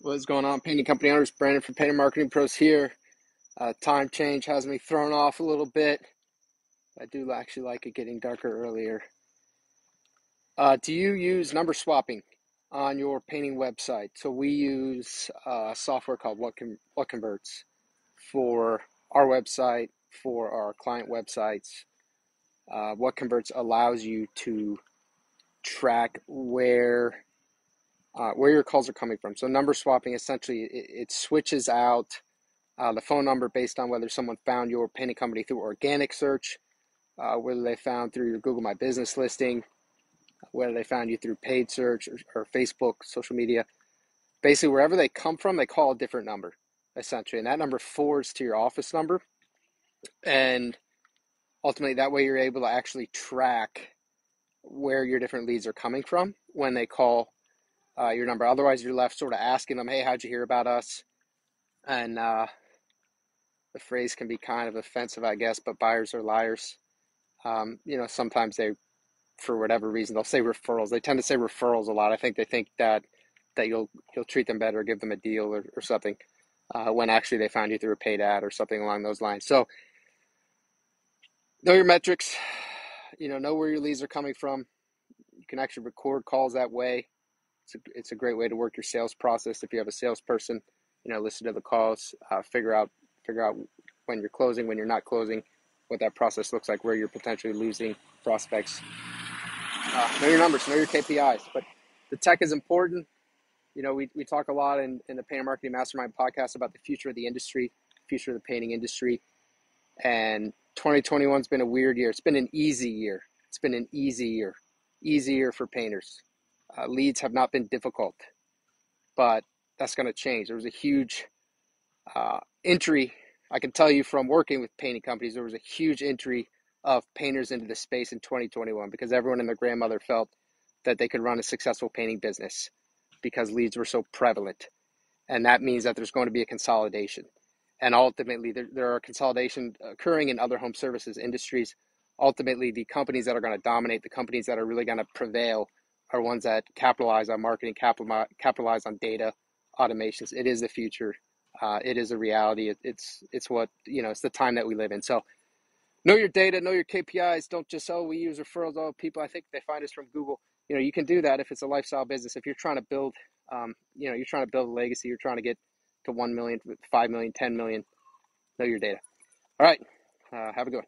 What's going on, painting company owners? Brandon from Painter Marketing Pros here. Time change has me thrown off a little bit. I do actually like it getting darker earlier. Do you use number swapping on your painting website? So we use software called What Converts for our website, for our client websites. What Converts allows you to track where your calls are coming from. So number swapping, essentially, it switches out the phone number based on whether someone found your painting company through organic search, whether they found through your Google My Business listing, whether they found you through paid search or Facebook, social media. Basically, wherever they come from, they call a different number, essentially. And that number forwards to your office number. And ultimately, that way you're able to actually track where your different leads are coming from when they call your number. Otherwise, you're left sort of asking them, hey, how'd you hear about us? And the phrase can be kind of offensive, I guess, but buyers are liars. Sometimes they, for whatever reason, they'll say referrals. They tend to say referrals a lot. I think they think that you'll treat them better, give them a deal or something, when actually they found you through a paid ad or something along those lines. So know your metrics, know where your leads are coming from. You can actually record calls that way. It's a great way to work your sales process. If you have a salesperson, listen to the calls, figure out when you're closing, when you're not closing, what that process looks like, where you're potentially losing prospects. Know your numbers, know your KPIs. But the tech is important. We talk a lot in the Painter Marketing Mastermind podcast about the future of the industry, future of the painting industry. And 2021's been a weird year. It's been an easy year. It's been an easy year for painters. Leads have not been difficult, but that's going to change. There was a huge entry. I can tell you from working with painting companies, there was a huge entry of painters into the space in 2021 because everyone and their grandmother felt that they could run a successful painting business because leads were so prevalent. And that means that there's going to be a consolidation. And ultimately, there are consolidation occurring in other home services industries. Ultimately, the companies that are going to dominate, the companies that are really going to prevail are ones that capitalize on marketing, capitalize on data, automations. It is the future. It is a reality. It's what, it's the time that we live in. So know your data, know your KPIs. Don't just, we use referrals. People, I think they find us from Google. You can do that if it's a lifestyle business. If you're trying to build, you're trying to build a legacy, you're trying to get to 1 million, 5 million, 10 million, know your data. All right. Have a good one.